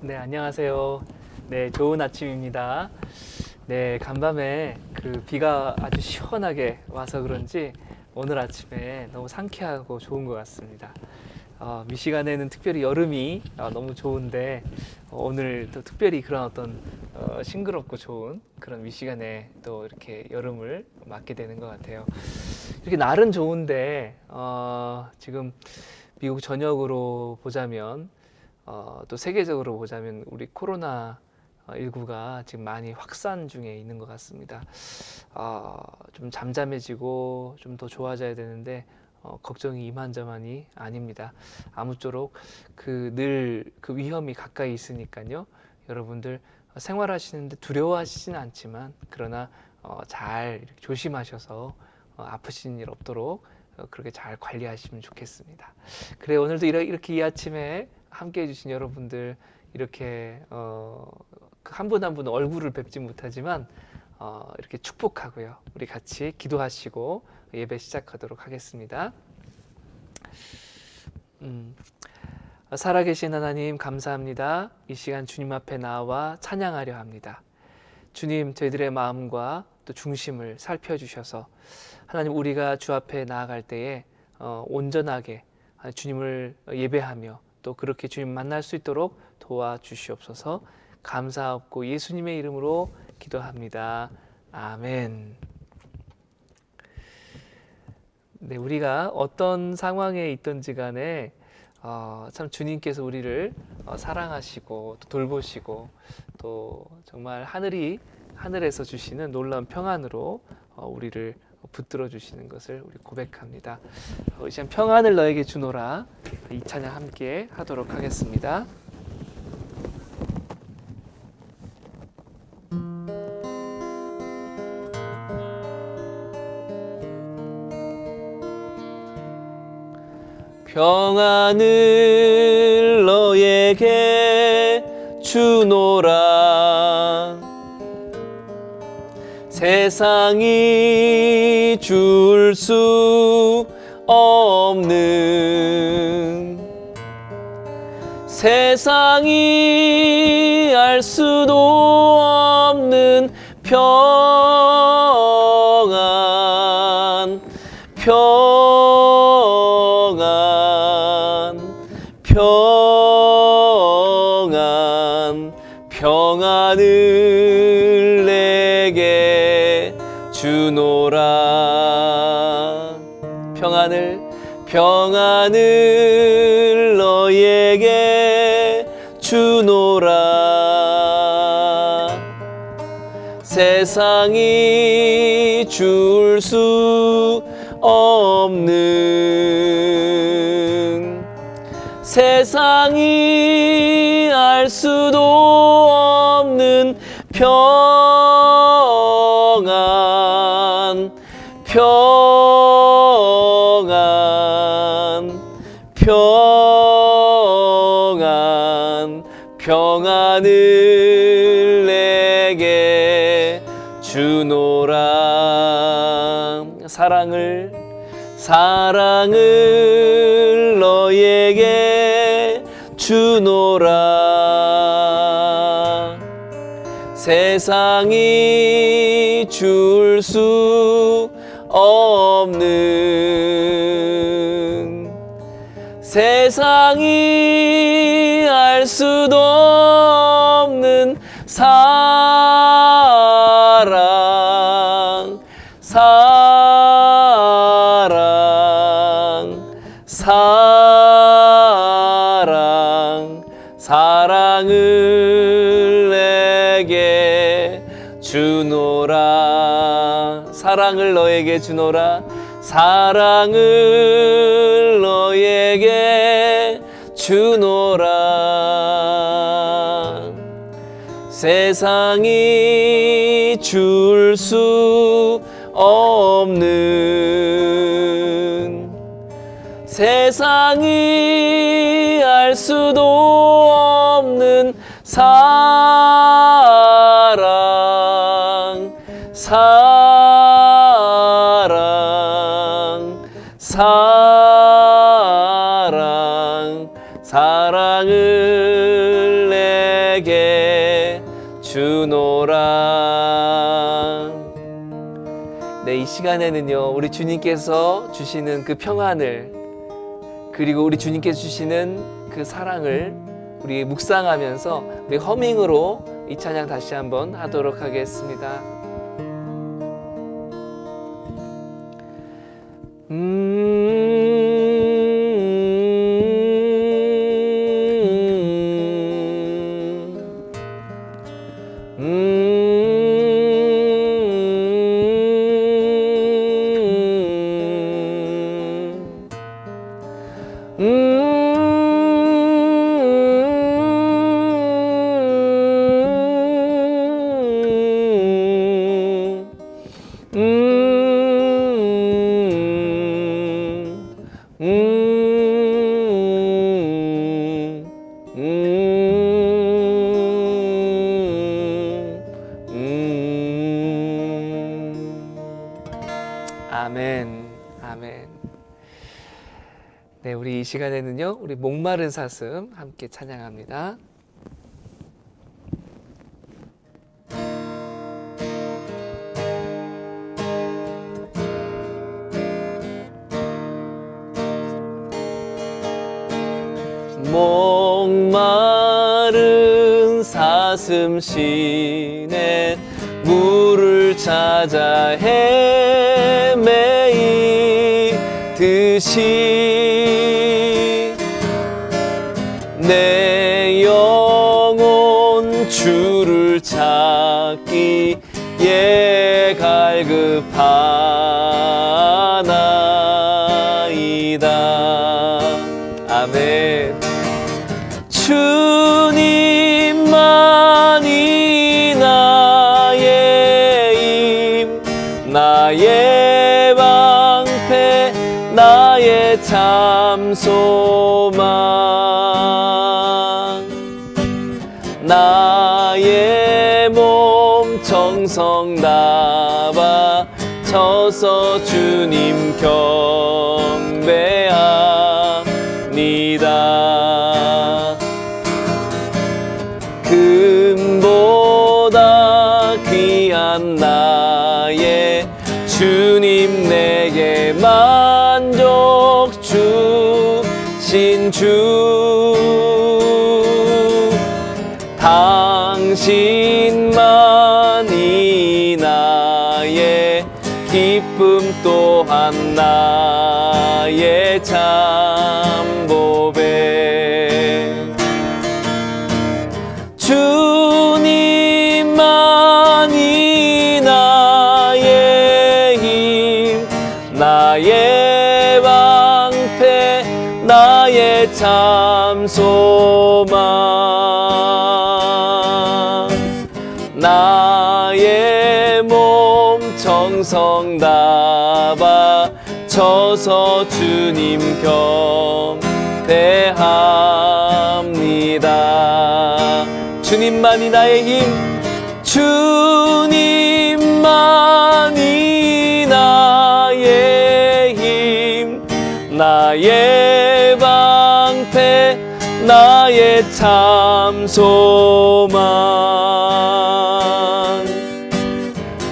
네, 안녕하세요. 네, 좋은 아침입니다. 네, 간밤에 비가 아주 시원하게 와서 그런지 오늘 아침에 너무 상쾌하고 좋은 것 같습니다. 미시간에는 특별히 여름이 너무 좋은데 오늘 또 특별히 그런 어떤 싱그럽고 좋은 그런 미시간에 또 이렇게 여름을 맞게 되는 것 같아요. 이렇게 날은 좋은데 지금 미국 전역으로 보자면 또 세계적으로 보자면 우리 코로나 19가 지금 많이 확산 중에 있는 것 같습니다. 좀 잠잠해지고 좀 더 좋아져야 되는데 걱정이 이만저만이 아닙니다. 아무쪼록 늘 그 위험이 가까이 있으니까요. 여러분들 생활하시는데 두려워하시지는 않지만 그러나 잘 조심하셔서 아프신 일 없도록 그렇게 잘 관리하시면 좋겠습니다. 그래, 오늘도 이렇게 이 아침에 함께 해주신 여러분들 이렇게 한 분 한 분 얼굴을 뵙지 못하지만 이렇게 축복하고요. 우리 같이 기도하시고 예배 시작하도록 하겠습니다. 살아계신 하나님 감사합니다. 이 시간 주님 앞에 나와 찬양하려 합니다. 주님, 저희들의 마음과 또 중심을 살펴주셔서 하나님, 우리가 주 앞에 나아갈 때에 온전하게 주님을 예배하며 또 그렇게 주님 만날 수 있도록 도와주시옵소서. 감사하옵고 예수님의 이름으로 기도합니다. 아멘. 네, 우리가 어떤 상황에 있든지 간에 참 주님께서 우리를 사랑하시고 또 돌보시고 또 정말 하늘에서 주시는 놀라운 평안으로 우리를 붙들어 주시는 것을 우리 고백합니다. 이 시간 평안을 너에게 주노라, 이 찬양 함께 하도록 하겠습니다. 평안을 너에게 주노라, 세상이 줄 수 없는, 세상이 알 수도 없는 평안, 평안을 내게 주노라. 평안을 너에게 주노라, 세상이 줄 수 없는, 세상이 알 수도 없는 평안을 내게 주노라. 사랑을 너에게 주노라, 세상이 줄 수 없는, 세상이 알 수도 없는 사랑을 내게 주노라. 사랑을 너에게 주노라, 사랑을 너에게 주노라, 세상이 줄 수 없는, 세상이 알 수도 없는 사랑을 이 시간에는요, 우리 주님께서 주시는 그 평안을, 그리고 우리 주님께서 주시는 그 사랑을 우리 묵상하면서 우리 허밍으로 이 찬양 다시 한번 하도록 하겠습니다. 아멘, 아멘. 네, 우리 이 시간에는요, 우리 목마른 사슴 함께 찬양합니다. 목마른 사슴 시내 물을 찾아 헤매이듯이 내 영혼 주를 찾기에 갈급하나이다. 아멘. 주님만이 나의 힘, 나의 방패, 나의 참 소망. 나의 몸 정성 다 바쳐서 주님 경배합니다. 금보다 귀한 나의 주님, 내게 만족 주신 주, 당신만이 나의 기쁨 또한 나의 참보배. 주님만이 나의 힘, 나의 방패, 나의 참 소망. 나의 몸 정성 다 바쳐서 주님 경배합니다. 주님만이 나의 힘, 주님만이 나의 힘, 나의 방패, 나의 참 소망.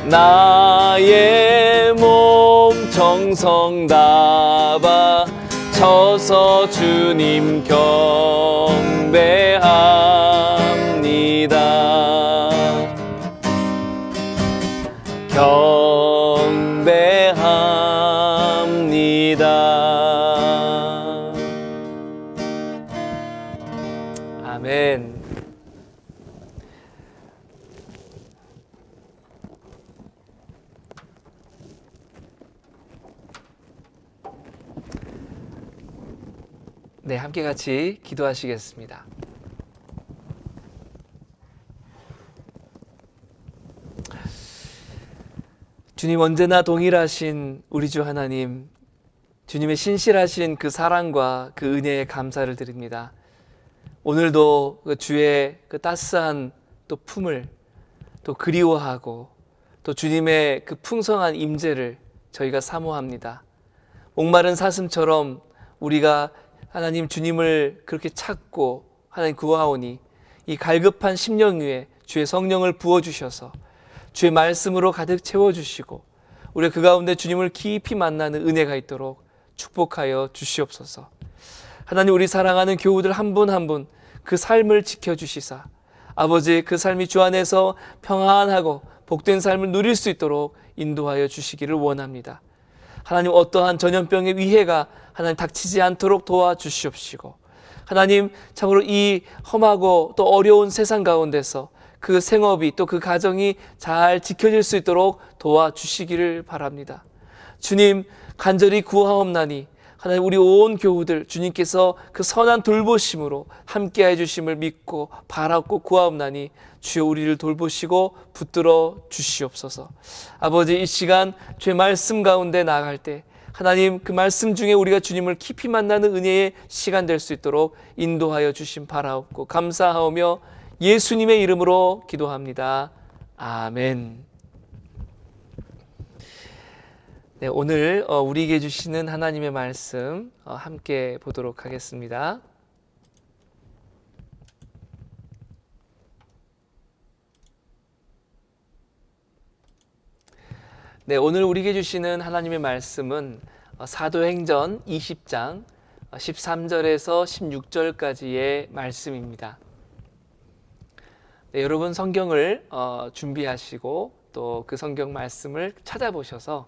나의 몸 정성 다 바쳐서 주님 경배합니다. 경배합니다. 아멘. 네, 함께 같이 기도하시겠습니다. 주님, 언제나 동일하신 우리 주 하나님, 주님의 신실하신 그 사랑과 그 은혜에 감사를 드립니다. 오늘도 그 주의 그 따스한 또 품을 또 그리워하고 또 주님의 그 풍성한 임재를 저희가 사모합니다. 목마른 사슴처럼 우리가 하나님 주님을 그렇게 찾고 하나님 구하오니 이 갈급한 심령 위에 주의 성령을 부어주셔서 주의 말씀으로 가득 채워주시고 우리가 그 가운데 주님을 깊이 만나는 은혜가 있도록 축복하여 주시옵소서. 하나님, 우리 사랑하는 교우들 한 분 한 분 그 삶을 지켜주시사 아버지, 그 삶이 주 안에서 평안하고 복된 삶을 누릴 수 있도록 인도하여 주시기를 원합니다. 하나님, 어떠한 전염병의 위해가 하나님 닥치지 않도록 도와주시옵시고, 하나님, 참으로 이 험하고 또 어려운 세상 가운데서 그 생업이 또 그 가정이 잘 지켜질 수 있도록 도와주시기를 바랍니다. 주님, 간절히 구하옵나니 하나님, 우리 온 교우들 주님께서 그 선한 돌보심으로 함께해 주심을 믿고 바라고 구하옵나니 주여 우리를 돌보시고 붙들어 주시옵소서. 아버지, 이 시간 주의 말씀 가운데 나아갈 때 하나님, 그 말씀 중에 우리가 주님을 깊이 만나는 은혜의 시간 될 수 있도록 인도하여 주심 바라옵고 감사하오며 예수님의 이름으로 기도합니다. 아멘. 네, 오늘 우리에게 주시는 하나님의 말씀 함께 보도록 하겠습니다. 네, 오늘 우리에게 주시는 하나님의 말씀은 사도행전 20장 13절에서 16절까지의 말씀입니다. 네, 여러분 성경을 준비하시고 또 그 성경 말씀을 찾아보셔서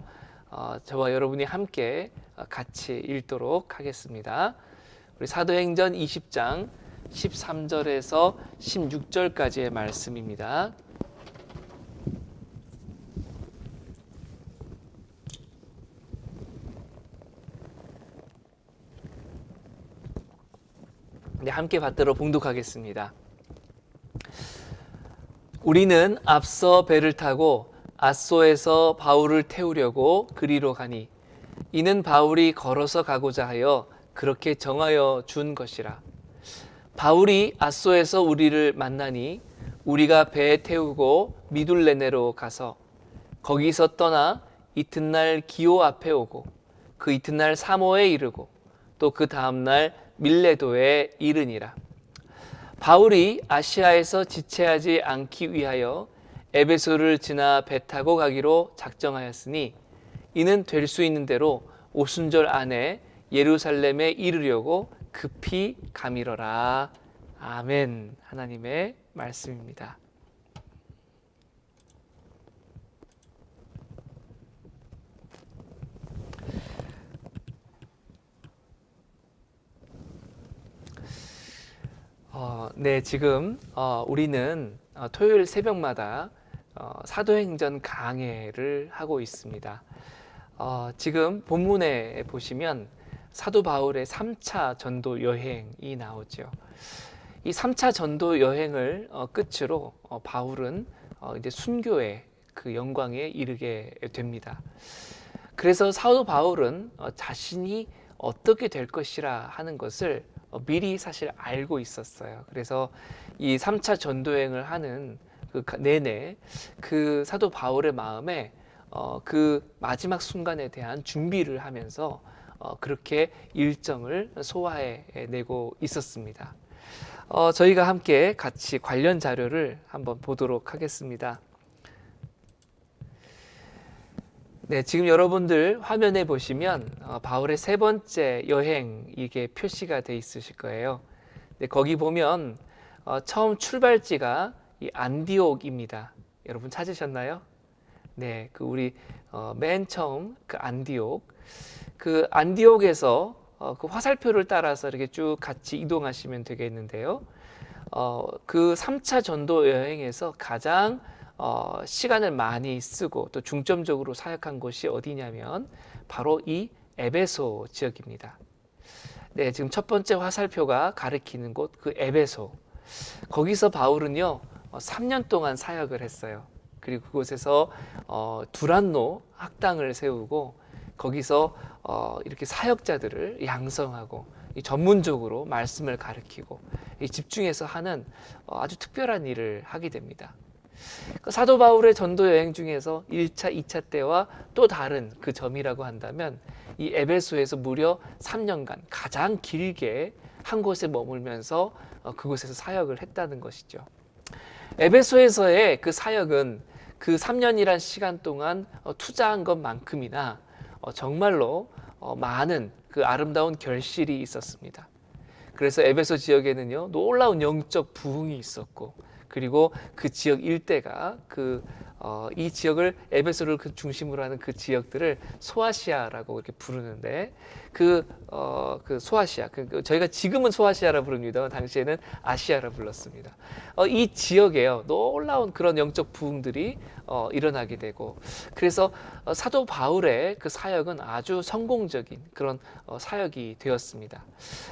저와 여러분이 함께 같이 읽도록 하겠습니다. 우리 사도행전 20장 13절에서 16절까지의 말씀입니다. 네, 함께 받들어 봉독하겠습니다. 우리는 앞서 배를 타고 앗소에서 바울을 태우려고 그리로 가니 이는 바울이 걸어서 가고자 하여 그렇게 정하여 준 것이라. 바울이 앗소에서 우리를 만나니 우리가 배에 태우고 미둘레네로 가서 거기서 떠나 이튿날 기오 앞에 오고 그 이튿날 사모에 이르고 또 그 다음날 밀레도에 이르니라. 바울이 아시아에서 지체하지 않기 위하여 에베소를 지나 배 타고 가기로 작정하였으니 이는 될 수 있는 대로 오순절 안에 예루살렘에 이르려고 급히 가미러라. 아멘. 하나님의 말씀입니다. 네, 지금 우리는 토요일 새벽마다 사도행전 강해를 하고 있습니다. 지금 본문에 보시면 사도 바울의 3차 전도 여행이 나오죠. 이 3차 전도 여행을 끝으로 바울은 이제 순교의 그 영광에 이르게 됩니다. 그래서 사도 바울은 자신이 어떻게 될 것이라 하는 것을 미리 사실 알고 있었어요. 그래서 이 3차 전도여행을 하는 그 내내 그 사도 바울의 마음에 그 마지막 순간에 대한 준비를 하면서 그렇게 일정을 소화해내고 있었습니다. 저희가 함께 같이 관련 자료를 한번 보도록 하겠습니다. 네, 지금 여러분들 화면에 보시면 바울의 세 번째 여행 이게 표시가 돼 있으실 거예요. 네, 거기 보면 처음 출발지가 이 안디옥입니다. 여러분 찾으셨나요? 네, 그 우리 맨 처음 그 안디옥에서 그 화살표를 따라서 이렇게 쭉 같이 이동하시면 되겠는데요. 그 3차 전도 여행에서 가장 시간을 많이 쓰고 또 중점적으로 사역한 곳이 어디냐면 바로 이 에베소 지역입니다. 네, 지금 첫 번째 화살표가 가리키는 곳 그 에베소. 거기서 바울은요 3년 동안 사역을 했어요. 그리고 그곳에서 두란노 학당을 세우고 거기서 이렇게 사역자들을 양성하고 전문적으로 말씀을 가르치고 집중해서 하는 아주 특별한 일을 하게 됩니다. 사도 바울의 전도 여행 중에서 1차, 2차 때와 또 다른 그 점이라고 한다면 이 에베소에서 무려 3년간 가장 길게 한 곳에 머물면서 그곳에서 사역을 했다는 것이죠. 에베소에서의 그 사역은 그 3년이란 시간 동안 투자한 것만큼이나 정말로 많은 그 아름다운 결실이 있었습니다. 그래서 에베소 지역에는요, 놀라운 영적 부흥이 있었고, 그리고 그 지역 일대가 이 지역을 에베소를 그 중심으로 하는 그 지역들을 소아시아라고 이렇게 부르는데 그 소아시아 저희가 지금은 소아시아라 부릅니다. 당시에는 아시아라 불렀습니다. 이 지역에요 놀라운 그런 영적 부흥들이 일어나게 되고 그래서 사도 바울의 그 사역은 아주 성공적인 그런 사역이 되었습니다.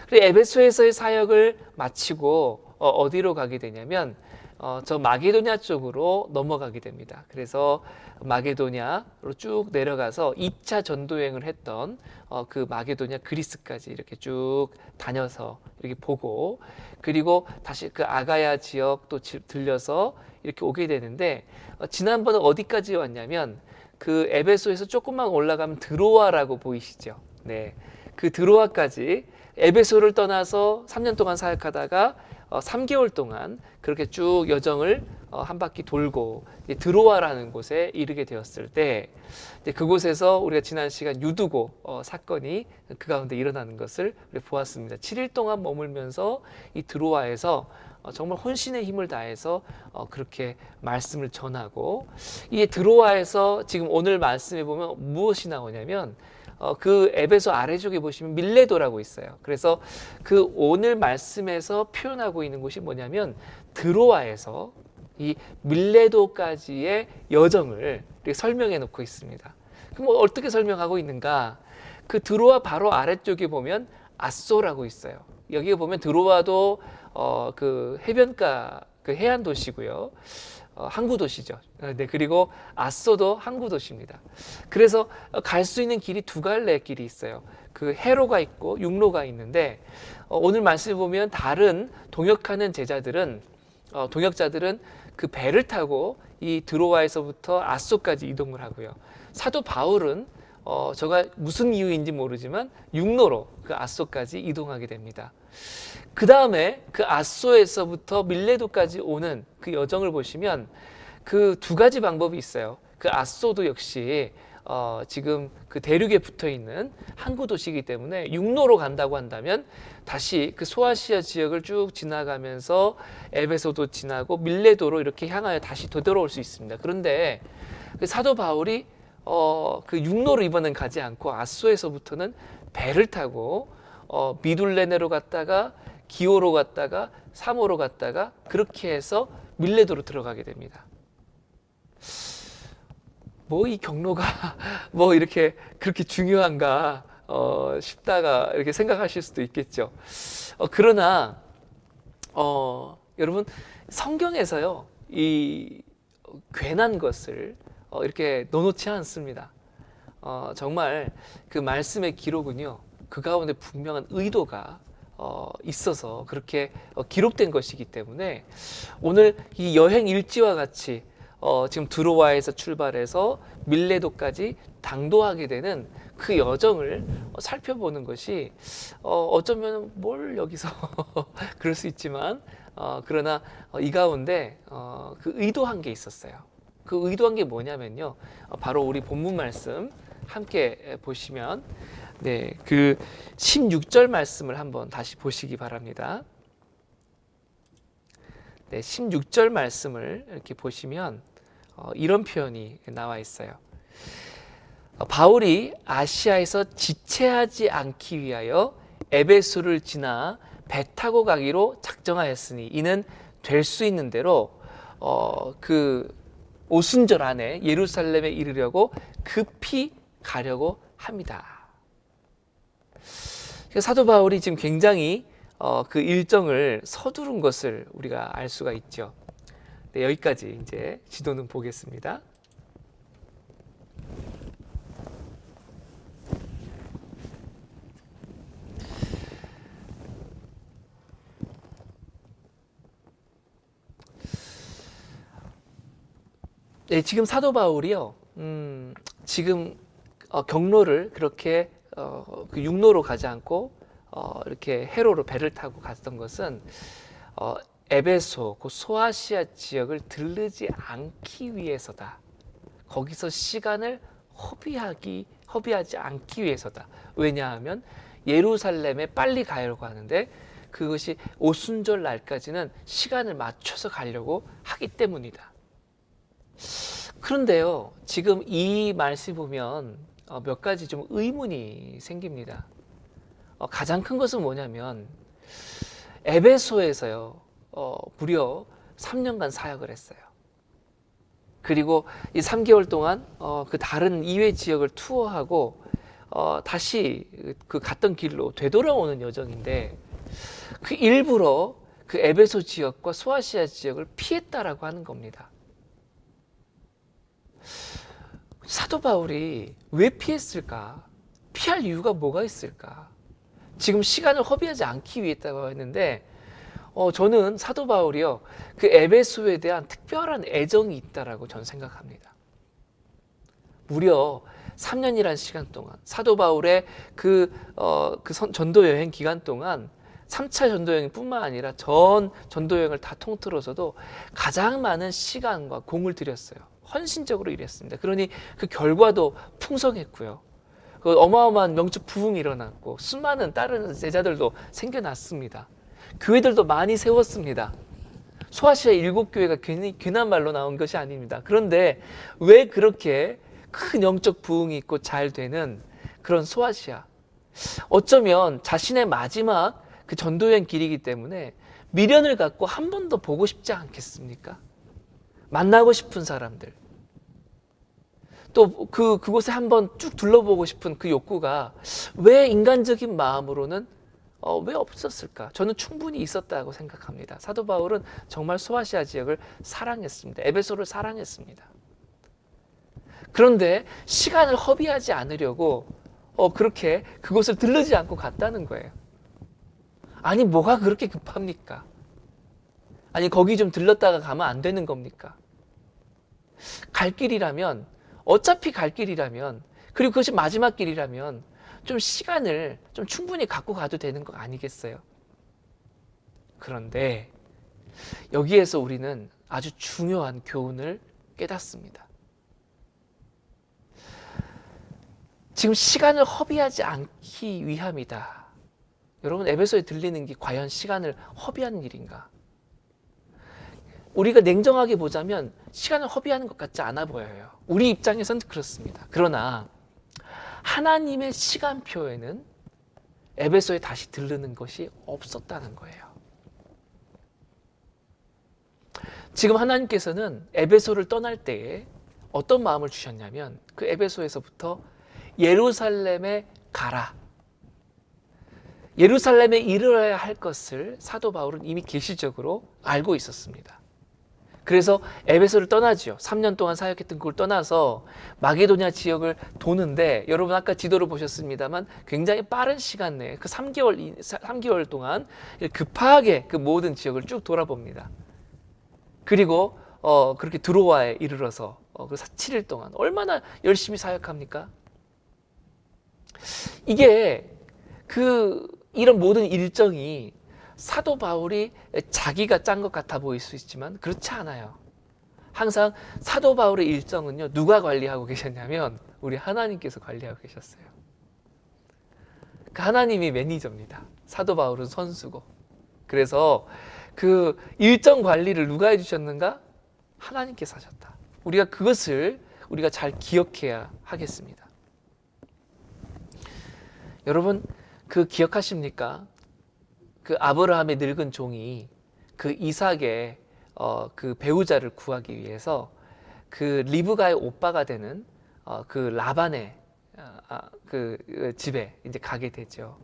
그리고 에베소에서의 사역을 마치고 어디로 가게 되냐면 저 마게도냐 쪽으로 넘어가게 됩니다. 그래서 마게도냐로 쭉 내려가서 2차 전도여행을 했던 그 마게도냐 그리스까지 이렇게 쭉 다녀서 이렇게 보고 그리고 다시 그 아가야 지역 또 들려서 이렇게 오게 되는데 지난번에 어디까지 왔냐면 그 에베소에서 조금만 올라가면 드로아라고 보이시죠? 네, 그 드로아까지 에베소를 떠나서 3년 동안 사역하다가 3개월 동안 그렇게 쭉 여정을 한 바퀴 돌고 드로아라는 곳에 이르게 되었을 때 그곳에서 우리가 지난 시간 유두고 사건이 그 가운데 일어나는 것을 우리 보았습니다. 7일 동안 머물면서 이 드로아에서 정말 혼신의 힘을 다해서 그렇게 말씀을 전하고 이 드로아에서 지금 오늘 말씀해 보면 무엇이 나오냐면 그 에베소 아래쪽에 보시면 밀레도라고 있어요. 그래서 그 오늘 말씀에서 표현하고 있는 곳이 뭐냐면 드로아에서 이 밀레도까지의 여정을 이렇게 설명해 놓고 있습니다. 그럼 어떻게 설명하고 있는가? 그 드로아 바로 아래쪽에 보면 아소라고 있어요. 여기에 보면 드로아도 그 해변가 그 해안 도시고요. 항구 도시죠. 네, 그리고 아소도 항구 도시입니다. 그래서 갈 수 있는 길이 두 갈래 길이 있어요. 그 해로가 있고 육로가 있는데 오늘 말씀을 보면 다른 동역하는 제자들은 동역자들은 그 배를 타고 이 드로아에서부터 아소까지 이동을 하고요. 사도 바울은 저가 무슨 이유인지 모르지만 육로로 그 아소까지 이동하게 됩니다. 그 다음에 그 아소에서부터 밀레도까지 오는 그 여정을 보시면 그 두 가지 방법이 있어요. 그 아소도 역시 지금 그 대륙에 붙어 있는 항구 도시이기 때문에 육로로 간다고 한다면 다시 그 소아시아 지역을 쭉 지나가면서 에베소도 지나고 밀레도로 이렇게 향하여 다시 되돌아올 수 있습니다. 그런데 그 사도 바울이 그 육로로 이번엔 가지 않고 아소에서부터는 배를 타고 미둘레네로 갔다가 기오로 갔다가 사모로 갔다가 그렇게 해서 밀레도로 들어가게 됩니다. 뭐 이 경로가 뭐 이렇게 그렇게 중요한가 싶다가 이렇게 생각하실 수도 있겠죠. 그러나 여러분 성경에서요 이 괜한 것을 이렇게 넣어놓지 않습니다. 정말 그 말씀의 기록은요 그 가운데 분명한 의도가 있어서 그렇게 기록된 것이기 때문에 오늘 이 여행 일지와 같이 지금 드로아에서 출발해서 밀레도까지 당도하게 되는 그 여정을 살펴보는 것이 어쩌면 뭘 여기서 그럴 수 있지만 그러나 이 가운데 그 의도한 게 있었어요. 그 의도한 게 뭐냐면요 바로 우리 본문 말씀 함께 보시면 네, 그 16절 말씀을 한번 다시 보시기 바랍니다. 네, 16절 말씀을 이렇게 보시면 이런 표현이 나와 있어요. 바울이 아시아에서 지체하지 않기 위하여 에베소를 지나 배 타고 가기로 작정하였으니 이는 될 수 있는 대로 그 오순절 안에 예루살렘에 이르려고 급히 가려고 합니다. 사도 바울이 지금 굉장히 그 일정을 서두른 것을 우리가 알 수가 있죠. 네, 여기까지 이제 지도는 보겠습니다. 네, 지금 사도 바울이요. 지금 경로를 그렇게 그 육로로 가지 않고 이렇게 해로로 배를 타고 갔던 것은 에베소, 그 소아시아 지역을 들르지 않기 위해서다. 거기서 시간을 허비하지 않기 위해서다. 왜냐하면 예루살렘에 빨리 가려고 하는데 그것이 오순절 날까지는 시간을 맞춰서 가려고 하기 때문이다. 그런데요, 지금 이 말씀 보면 몇 가지 좀 의문이 생깁니다. 가장 큰 것은 뭐냐면 에베소에서요, 무려 3년간 사역을 했어요. 그리고 이 3개월 동안 그 다른 이외 지역을 투어하고 다시 그 갔던 길로 되돌아오는 여정인데 그 일부러 그 에베소 지역과 소아시아 지역을 피했다라고 하는 겁니다. 사도 바울이 왜 피했을까? 피할 이유가 뭐가 있을까? 지금 시간을 허비하지 않기 위해 했다고 했는데 저는 사도 바울이요, 그 에베소에 대한 특별한 애정이 있다라고 저는 생각합니다. 무려 3년이라는 시간 동안 사도 바울의 전도 여행 기간 동안 3차 전도 여행뿐만 아니라 전 전도 여행을 다 통틀어서도 가장 많은 시간과 공을 들였어요. 헌신적으로 일했습니다. 그러니 그 결과도 풍성했고요. 그 어마어마한 명적 부흥이 일어났고 수많은 다른 제자들도 생겨났습니다. 교회들도 많이 세웠습니다. 소아시아 7교회가 괜한 말로 나온 것이 아닙니다. 그런데 왜 그렇게 큰 영적 부흥이 있고 잘 되는 그런 소아시아, 어쩌면 자신의 마지막 그 전도여행 길이기 때문에 미련을 갖고 한 번 더 보고 싶지 않겠습니까? 만나고 싶은 사람들, 또 그곳에 한번 쭉 둘러보고 싶은 그 욕구가 왜 인간적인 마음으로는 왜 없었을까? 저는 충분히 있었다고 생각합니다. 사도 바울은 정말 소아시아 지역을 사랑했습니다. 에베소를 사랑했습니다. 그런데 시간을 허비하지 않으려고 그렇게 그곳을 들르지 않고 갔다는 거예요. 아니 뭐가 그렇게 급합니까? 아니 거기 좀 들렀다가 가면 안 되는 겁니까? 갈 길이라면, 어차피 갈 길이라면, 그리고 그것이 마지막 길이라면 좀 시간을 좀 충분히 갖고 가도 되는 거 아니겠어요? 그런데 여기에서 우리는 아주 중요한 교훈을 깨닫습니다. 지금 시간을 허비하지 않기 위함이다. 여러분, 에베소에 들리는 게 과연 시간을 허비하는 일인가? 우리가 냉정하게 보자면 시간을 허비하는 것 같지 않아 보여요. 우리 입장에서는 그렇습니다. 그러나 하나님의 시간표에는 에베소에 다시 들르는 것이 없었다는 거예요. 지금 하나님께서는 에베소를 떠날 때에 어떤 마음을 주셨냐면 그 에베소에서부터 예루살렘에 가라. 예루살렘에 이르러야 할 것을 사도 바울은 이미 계시적으로 알고 있었습니다. 그래서 에베소를 떠나지요. 3년 동안 사역했던 그걸 떠나서 마게도냐 지역을 도는데, 여러분 아까 지도를 보셨습니다만 굉장히 빠른 시간 내에 그 3개월 동안 급하게 그 모든 지역을 쭉 돌아봅니다. 그리고 그렇게 드로아에 이르러서 그 7일 동안 얼마나 열심히 사역합니까? 이게 이런 모든 일정이 사도 바울이 자기가 짠 것 같아 보일 수 있지만 그렇지 않아요. 항상 사도 바울의 일정은요, 누가 관리하고 계셨냐면 우리 하나님께서 관리하고 계셨어요. 그 하나님이 매니저입니다. 사도 바울은 선수고. 그래서 그 일정 관리를 누가 해주셨는가? 하나님께서 하셨다. 우리가 그것을 우리가 잘 기억해야 하겠습니다. 여러분, 그 기억하십니까? 그 아브라함의 늙은 종이 그 이삭의 그 배우자를 구하기 위해서 그 리브가의 오빠가 되는 그 라반의 그 집에 이제 가게 되죠.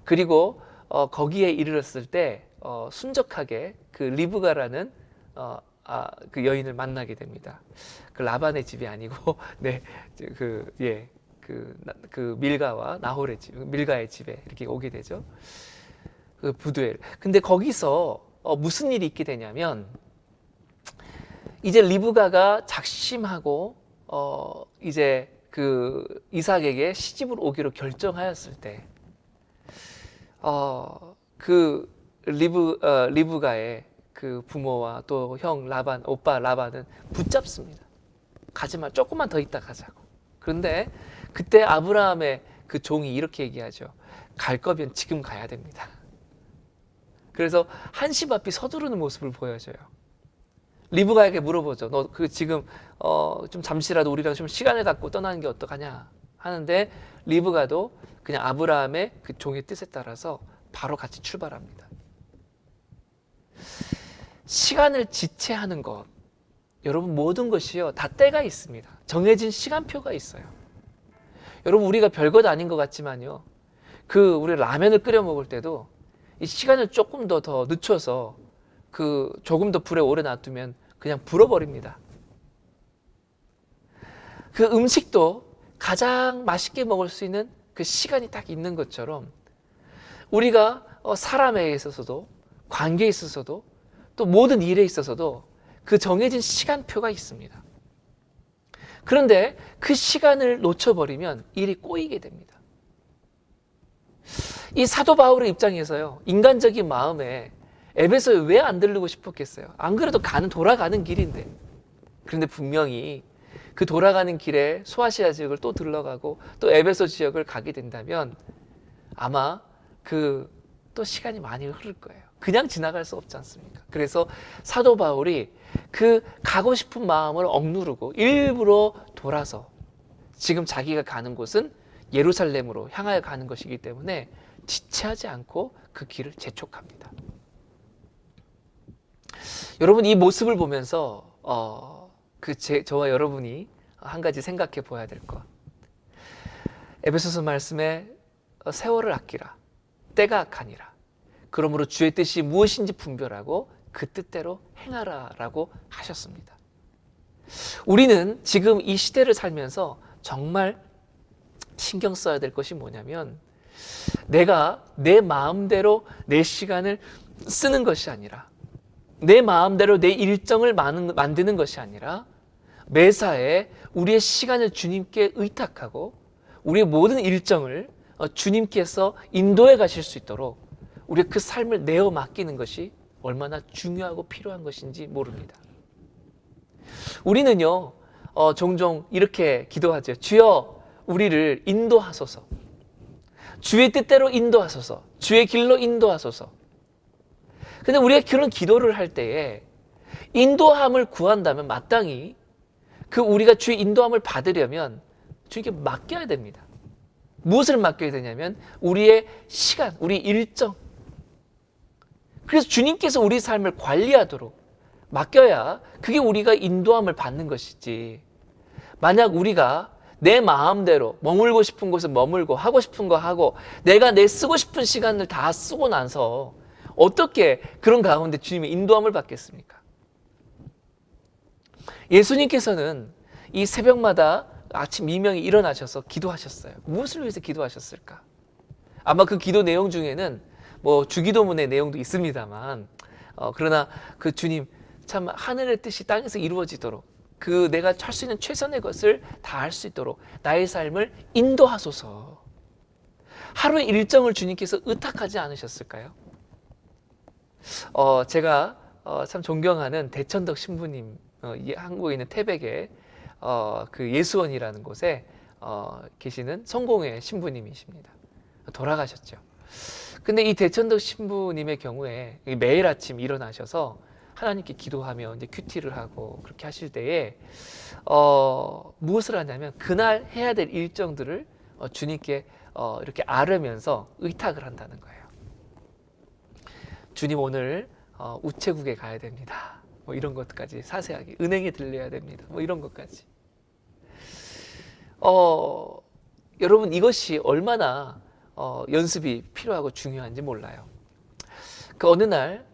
그리고 거기에 이르렀을 때 순적하게 그 리브가라는 그 여인을 만나게 됩니다. 그 라반의 집이 아니고 네, 그 밀가와 나홀의 집, 밀가의 집에 이렇게 오게 되죠. 그 부두엘. 근데 거기서 무슨 일이 있게 되냐면 이제 리브가가 작심하고 이제 그 이삭에게 시집을 오기로 결정하였을 때 그 리브가의 그 부모와 또 형 라반, 오빠 라반은 붙잡습니다. 가지마, 조금만 더 있다 가자고. 그런데 그때 아브라함의 그 종이 이렇게 얘기하죠. 갈 거면 지금 가야 됩니다. 그래서 한시바삐 서두르는 모습을 보여줘요. 리브가에게 물어보죠. 너 그 지금 좀 잠시라도 우리랑 좀 시간을 갖고 떠나는 게 어떡하냐 하는데 리브가도 그냥 아브라함의 그 종의 뜻에 따라서 바로 같이 출발합니다. 시간을 지체하는 것, 여러분 모든 것이요 다 때가 있습니다. 정해진 시간표가 있어요. 여러분 우리가 별것 아닌 것 같지만요, 그 우리 라면을 끓여 먹을 때도 이 시간을 조금 더 늦춰서 그 조금 더 불에 오래 놔두면 그냥 불어버립니다. 그 음식도 가장 맛있게 먹을 수 있는 그 시간이 딱 있는 것처럼 우리가 사람에 있어서도 관계에 있어서도 또 모든 일에 있어서도 그 정해진 시간표가 있습니다. 그런데 그 시간을 놓쳐버리면 일이 꼬이게 됩니다. 이 사도 바울의 입장에서요, 인간적인 마음에 에베소에 왜 안 들르고 싶었겠어요? 안 그래도 돌아가는 길인데. 그런데 분명히 그 돌아가는 길에 소아시아 지역을 또 들러가고 또 에베소 지역을 가게 된다면 아마 또 시간이 많이 흐를 거예요. 그냥 지나갈 수 없지 않습니까? 그래서 사도 바울이 그 가고 싶은 마음을 억누르고 일부러 돌아서 지금 자기가 가는 곳은 예루살렘으로 향하여 가는 것이기 때문에 지체하지 않고 그 길을 재촉합니다. 여러분 이 모습을 보면서 저와 여러분이 한 가지 생각해 보아야 될 것. 에베소서 말씀에 세월을 아끼라, 때가 악하니라. 그러므로 주의 뜻이 무엇인지 분별하고 그 뜻대로 행하라라고 하셨습니다. 우리는 지금 이 시대를 살면서 정말 신경 써야 될 것이 뭐냐면 내가 내 마음대로 내 시간을 쓰는 것이 아니라 내 마음대로 내 일정을 만드는 것이 아니라 매사에 우리의 시간을 주님께 의탁하고 우리의 모든 일정을 주님께서 인도해 가실 수 있도록 우리가 그 삶을 내어 맡기는 것이 얼마나 중요하고 필요한 것인지 모릅니다. 우리는요 종종 이렇게 기도하죠. 주여 우리를 인도하소서, 주의 뜻대로 인도하소서, 주의 길로 인도하소서. 근데 우리가 그런 기도를 할 때에 인도함을 구한다면 마땅히 우리가 주의 인도함을 받으려면 주님께 맡겨야 됩니다. 무엇을 맡겨야 되냐면 우리의 시간, 우리 일정. 그래서 주님께서 우리 삶을 관리하도록 맡겨야 그게 우리가 인도함을 받는 것이지. 만약 우리가 내 마음대로 머물고 싶은 곳에 머물고 하고 싶은 거 하고 내가 내 쓰고 싶은 시간을 다 쓰고 나서 어떻게 그런 가운데 주님의 인도함을 받겠습니까? 예수님께서는 이 새벽마다 아침 이명이 일어나셔서 기도하셨어요. 무엇을 위해서 기도하셨을까? 아마 그 기도 내용 중에는 주기도문의 내용도 있습니다만 그러나 그 주님 참 하늘의 뜻이 땅에서 이루어지도록 내가 할 수 있는 최선의 것을 다 할 수 있도록 나의 삶을 인도하소서. 하루의 일정을 주님께서 의탁하지 않으셨을까요? 제가 참 존경하는 대천덕 신부님, 한국에 있는 태백의 그 예수원이라는 곳에 계시는 성공회 신부님이십니다. 돌아가셨죠. 근데 이 대천덕 신부님의 경우에 매일 아침 일어나셔서 하나님께 기도하며 이제 큐티를 하고 그렇게 하실 때에 무엇을 하냐면 그날 해야 될 일정들을 주님께 이렇게 아뢰면서 의탁을 한다는 거예요. 주님 오늘 우체국에 가야 됩니다. 이런 것까지 사세하게 은행에 들려야 됩니다. 이런 것까지. 여러분 이것이 얼마나 연습이 필요하고 중요한지 몰라요. 어느 날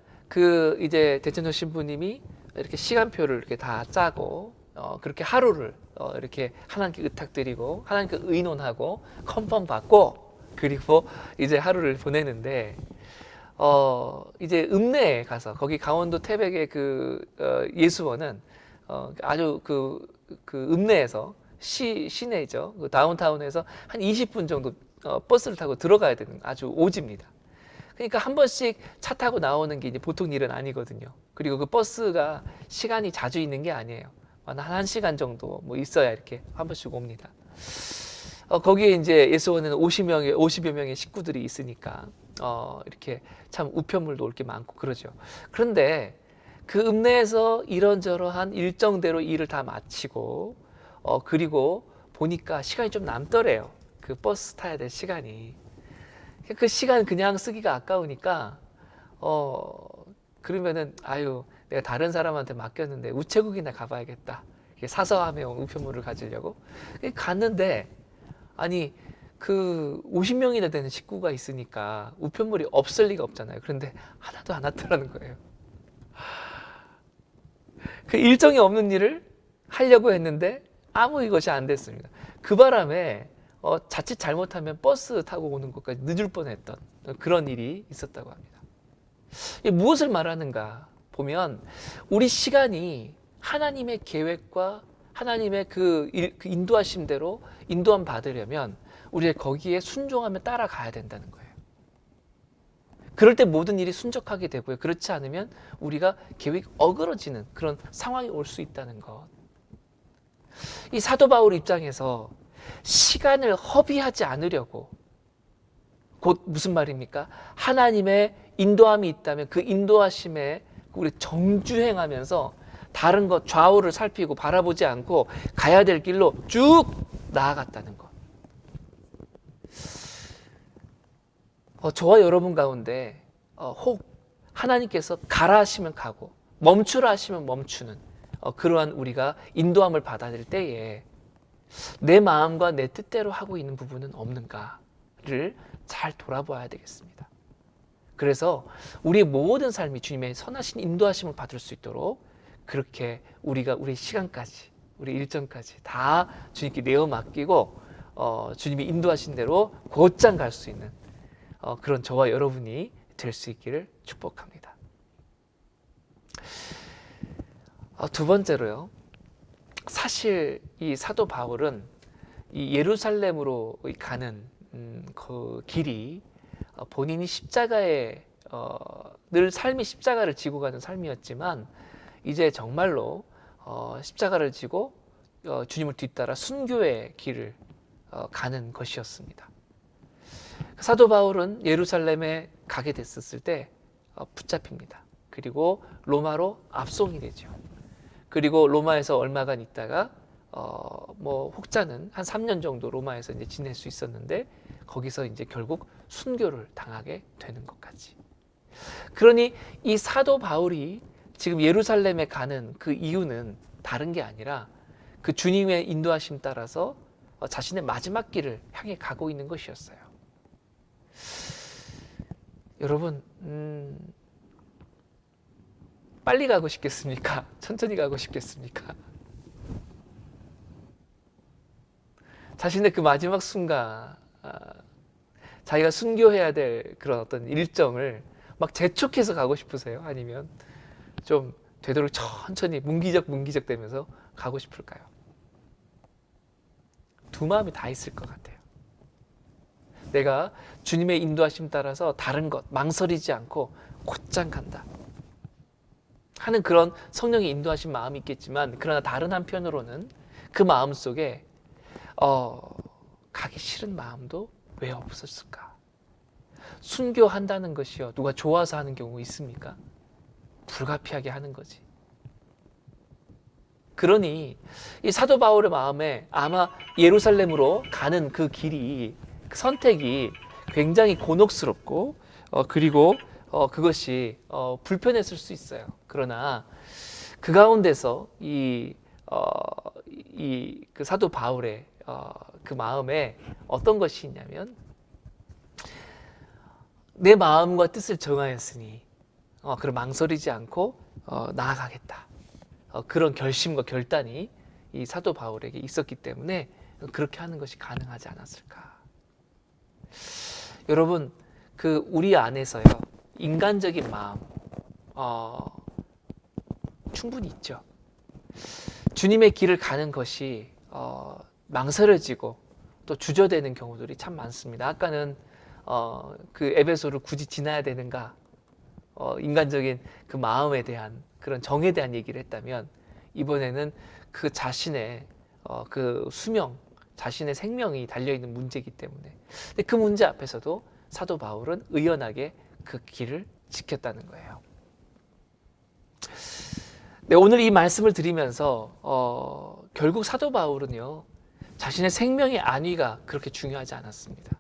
이제 대천덕 신부님이 이렇게 시간표를 이렇게 다 짜고 그렇게 하루를 이렇게 하나님께 의탁드리고 하나님께 의논하고 컨펌 받고 그리고 이제 하루를 보내는데 이제 읍내에 가서 거기 강원도 태백의 예수원은 아주 읍내에서 시내죠. 다운타운에서 한 20분 정도 버스를 타고 들어가야 되는 아주 오지입니다. 그러니까 한 번씩 차 타고 나오는 게 이제 보통 일은 아니거든요. 그리고 그 버스가 시간이 자주 있는 게 아니에요. 한 1시간 정도 뭐 있어야 이렇게 한 번씩 옵니다. 거기에 이제 예수원에는 50여 명의 식구들이 있으니까 이렇게 참 우편물도 올 게 많고 그러죠. 그런데 그 읍내에서 이런저런한 일정대로 일을 다 마치고 그리고 보니까 시간이 좀 남더래요. 그 버스 타야 될 시간이. 그 시간 그냥 쓰기가 아까우니까 그러면은 아유 내가 다른 사람한테 맡겼는데 우체국이나 가봐야겠다. 사서함에 온 우편물을 가지려고 갔는데 아니 그 50명이나 되는 식구가 있으니까 우편물이 없을 리가 없잖아요. 그런데 하나도 안 왔더라는 거예요. 그 일정이 없는 일을 하려고 했는데 아무 이것이 안 됐습니다. 그 바람에 자칫 잘못하면 버스 타고 오는 것까지 늦을 뻔했던 그런 일이 있었다고 합니다. 무엇을 말하는가 보면 우리 시간이 하나님의 계획과 하나님의 그 인도하심대로 인도함 받으려면 우리가 거기에 순종하며 따라가야 된다는 거예요. 그럴 때 모든 일이 순적하게 되고요. 그렇지 않으면 우리가 계획이 어그러지는 그런 상황이 올 수 있다는 것. 이 사도 바울 입장에서 시간을 허비하지 않으려고 곧 무슨 말입니까? 하나님의 인도함이 있다면 그 인도하심에 우리 정주행하면서 다른 것 좌우를 살피고 바라보지 않고 가야 될 길로 쭉 나아갔다는 것. 저와 여러분 가운데 혹 하나님께서 가라 하시면 가고 멈추라 하시면 멈추는 그러한 우리가 인도함을 받아들일 때에 내 마음과 내 뜻대로 하고 있는 부분은 없는가를 잘 돌아봐야 되겠습니다. 그래서 우리의 모든 삶이 주님의 선하신 인도하심을 받을 수 있도록 그렇게 우리가 우리 시간까지 우리 일정까지 다 주님께 내어 맡기고 주님이 인도하신 대로 곧장 갈 수 있는 그런 저와 여러분이 될 수 있기를 축복합니다. 두 번째로요. 사실 이 사도 바울은 이 예루살렘으로 가는 그 길이 본인이 십자가에 늘 삶이 십자가를 지고 가는 삶이었지만 이제 정말로 십자가를 지고 주님을 뒤따라 순교의 길을 가는 것이었습니다. 사도 바울은 예루살렘에 가게 됐었을 때 붙잡힙니다. 그리고 로마로 압송이 되죠. 그리고 로마에서 얼마간 있다가 혹자는 한 3년 정도 로마에서 이제 지낼 수 있었는데 거기서 이제 결국 순교를 당하게 되는 것까지. 그러니 이 사도 바울이 지금 예루살렘에 가는 그 이유는 다른 게 아니라 그 주님의 인도하심 따라서 자신의 마지막 길을 향해 가고 있는 것이었어요. 여러분, 빨리 가고 싶겠습니까? 천천히 가고 싶겠습니까? 자신의 그 마지막 순간, 자기가 순교해야 될 그런 어떤 일정을 막 재촉해서 가고 싶으세요? 아니면 좀 되도록 천천히 문기적 되면서 가고 싶을까요? 두 마음이 다 있을 것 같아요. 내가 주님의 인도하심 따라서 다른 것 망설이지 않고 곧장 간다 하는 그런 성령의 인도하신 마음이 있겠지만 그러나 다른 한편으로는 그 마음 속에 가기 싫은 마음도 왜 없었을까? 순교한다는 것이요 누가 좋아서 하는 경우 있습니까? 불가피하게 하는 거지. 그러니 이 사도 바울의 마음에 아마 예루살렘으로 가는 그 길이 그 선택이 굉장히 곤혹스럽고 그리고 그것이 불편했을 수 있어요. 그러나 그 가운데서 그 사도 바울의 그 마음에 어떤 것이 있냐면 내 마음과 뜻을 정하였으니 그럼 망설이지 않고 나아가겠다. 그런 결심과 결단이 이 사도 바울에게 있었기 때문에 그렇게 하는 것이 가능하지 않았을까. 여러분, 그 우리 안에서요 인간적인 마음 충분히 있죠. 주님의 길을 가는 것이 망설여지고 또 주저되는 경우들이 참 많습니다. 아까는 그 에베소를 굳이 지나야 되는가? 인간적인 그 마음에 대한 그런 정에 대한 얘기를 했다면, 이번에는 그 자신의 그 수명, 자신의 생명이 달려있는 문제이기 때문에, 근데 그 문제 앞에서도 사도 바울은 의연하게 그 길을 지켰다는 거예요. 네, 오늘 이 말씀을 드리면서 결국 사도 바울은요, 자신의 생명의 안위가 그렇게 중요하지 않았습니다.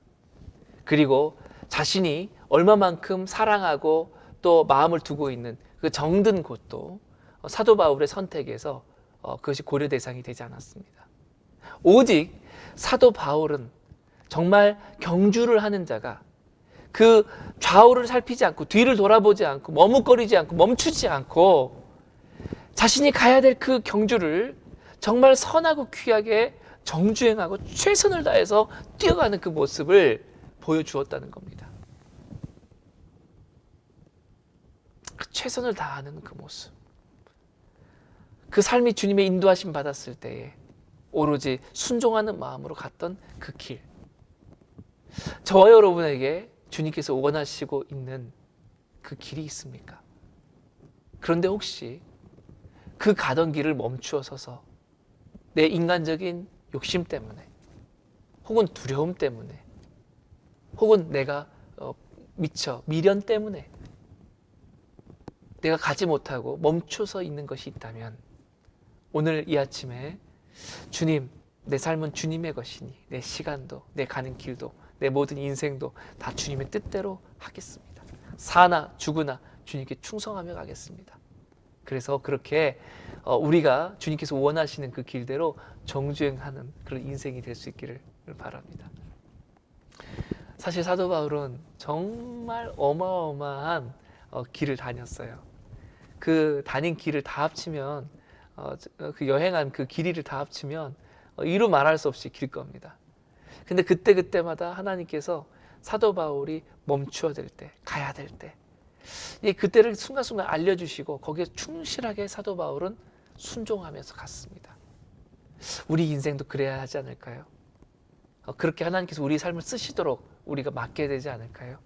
그리고 자신이 얼마만큼 사랑하고 또 마음을 두고 있는 그 정든 곳도 사도 바울의 선택에서 그것이 고려 대상이 되지 않았습니다. 오직 사도 바울은 정말 경주를 하는 자가 그 좌우를 살피지 않고 뒤를 돌아보지 않고 머뭇거리지 않고 멈추지 않고 자신이 가야 될 그 경주를 정말 선하고 귀하게 정주행하고 최선을 다해서 뛰어가는 그 모습을 보여주었다는 겁니다. 그 최선을 다하는 그 모습, 그 삶이 주님의 인도하심 받았을 때에 오로지 순종하는 마음으로 갔던 그 길, 저와 여러분에게 주님께서 원하시고 있는 그 길이 있습니까? 그런데 혹시 그 가던 길을 멈추어 서서 내 인간적인 욕심 때문에, 혹은 두려움 때문에, 혹은 내가 미처 미련 때문에 내가 가지 못하고 멈춰서 있는 것이 있다면, 오늘 이 아침에 주님, 내 삶은 주님의 것이니 내 시간도, 내 가는 길도, 내 모든 인생도 다 주님의 뜻대로 하겠습니다. 사나 죽으나 주님께 충성하며 가겠습니다. 그래서 그렇게 우리가 주님께서 원하시는 그 길대로 정주행하는 그런 인생이 될 수 있기를 바랍니다. 사실 사도 바울은 정말 어마어마한 길을 다녔어요. 그 다닌 길을 다 합치면, 그 여행한 그 길이를 다 합치면 이루 말할 수 없이 길 겁니다. 근데 그때마다 하나님께서 사도 바울이 멈추어야 될 때, 가야 될 때, 그때를 순간순간 알려주시고 거기에 충실하게 사도 바울은 순종하면서 갔습니다. 우리 인생도 그래야 하지 않을까요? 그렇게 하나님께서 우리 삶을 쓰시도록 우리가 맡게 되지 않을까요?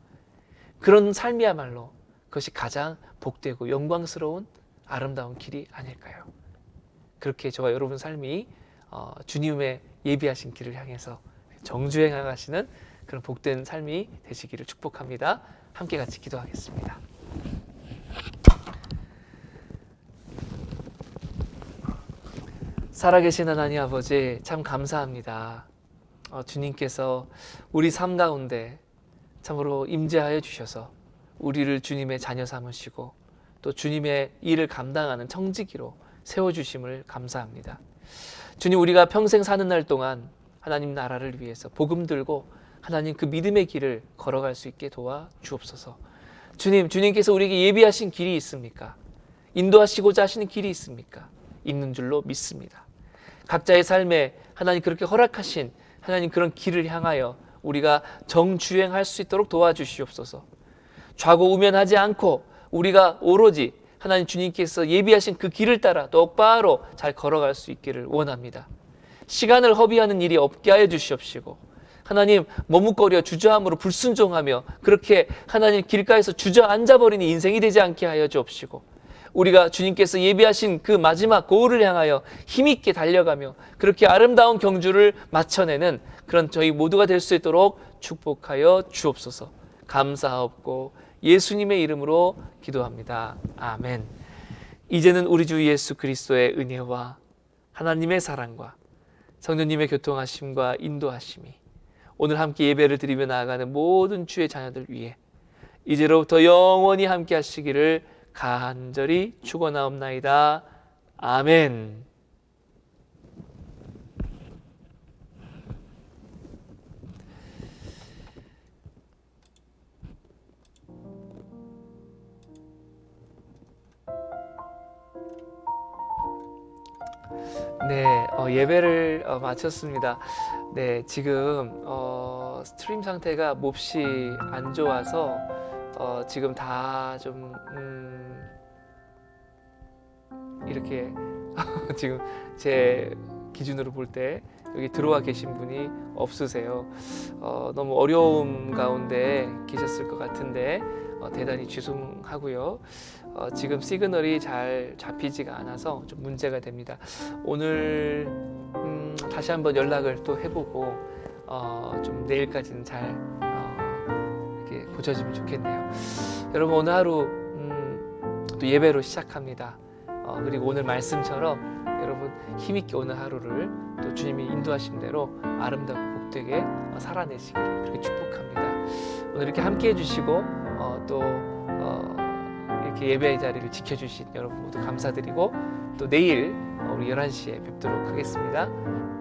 그런 삶이야말로 그것이 가장 복되고 영광스러운 아름다운 길이 아닐까요? 그렇게 저와 여러분 삶이 주님의 예비하신 길을 향해서 정주행하시는 그런 복된 삶이 되시기를 축복합니다. 함께 같이 기도하겠습니다. 살아계신 하나님 아버지, 참 감사합니다. 주님께서 우리 삶 가운데 참으로 임재하여 주셔서 우리를 주님의 자녀 삼으시고 또 주님의 일을 감당하는 청지기로 세워주심을 감사합니다. 주님, 우리가 평생 사는 날 동안 하나님 나라를 위해서 복음 들고 하나님 그 믿음의 길을 걸어갈 수 있게 도와 주옵소서. 주님께서 우리에게 예비하신 길이 있습니까? 인도하시고자 하시는 길이 있습니까? 있는 줄로 믿습니다. 각자의 삶에 하나님 그렇게 허락하신 하나님 그런 길을 향하여 우리가 정주행할 수 있도록 도와주시옵소서. 좌고우면하지 않고 우리가 오로지 하나님 주님께서 예비하신 그 길을 따라 똑바로 잘 걸어갈 수 있기를 원합니다. 시간을 허비하는 일이 없게 하여 주시옵시고, 하나님 머뭇거려 주저함으로 불순종하며 그렇게 하나님 길가에서 주저앉아버리는 인생이 되지 않게 하여 주옵시고, 우리가 주님께서 예비하신 그 마지막 고울을 향하여 힘있게 달려가며 그렇게 아름다운 경주를 마쳐내는 그런 저희 모두가 될 수 있도록 축복하여 주옵소서. 감사하옵고 예수님의 이름으로 기도합니다. 아멘. 이제는 우리 주 예수 그리스도의 은혜와 하나님의 사랑과 성령님의 교통하심과 인도하심이 오늘 함께 예배를 드리며 나아가는 모든 주의 자녀들 위해 이제로부터 영원히 함께 하시기를 간절히 축원하옵나이다. 아멘. 네, 예배를 마쳤습니다. 네, 지금 스트림 상태가 몹시 안 좋아서 지금 다 좀 이렇게 지금 제 기준으로 볼 때 여기 들어와 계신 분이 없으세요. 너무 어려움 가운데 계셨을 것 같은데 대단히 죄송하고요. 지금 시그널이 잘 잡히지가 않아서 좀 문제가 됩니다. 오늘 다시 한번 연락을 또 해보고 좀 내일까지는 잘 이렇게 고쳐지면 좋겠네요. 여러분 오늘 하루 또 예배로 시작합니다. 그리고 오늘 말씀처럼 여러분 힘있게 오늘 하루를 또 주님이 인도하신 대로 아름답고 복되게 살아내시기를 그렇게 축복합니다. 오늘 이렇게 함께 해주시고 또 이렇게 예배의 자리를 지켜주신 여러분 모두 감사드리고 또 내일 우리 11시에 뵙도록 하겠습니다.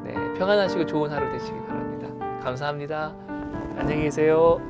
네, 평안하시고 좋은 하루 되시기 바랍니다. 감사합니다. 안녕히 계세요.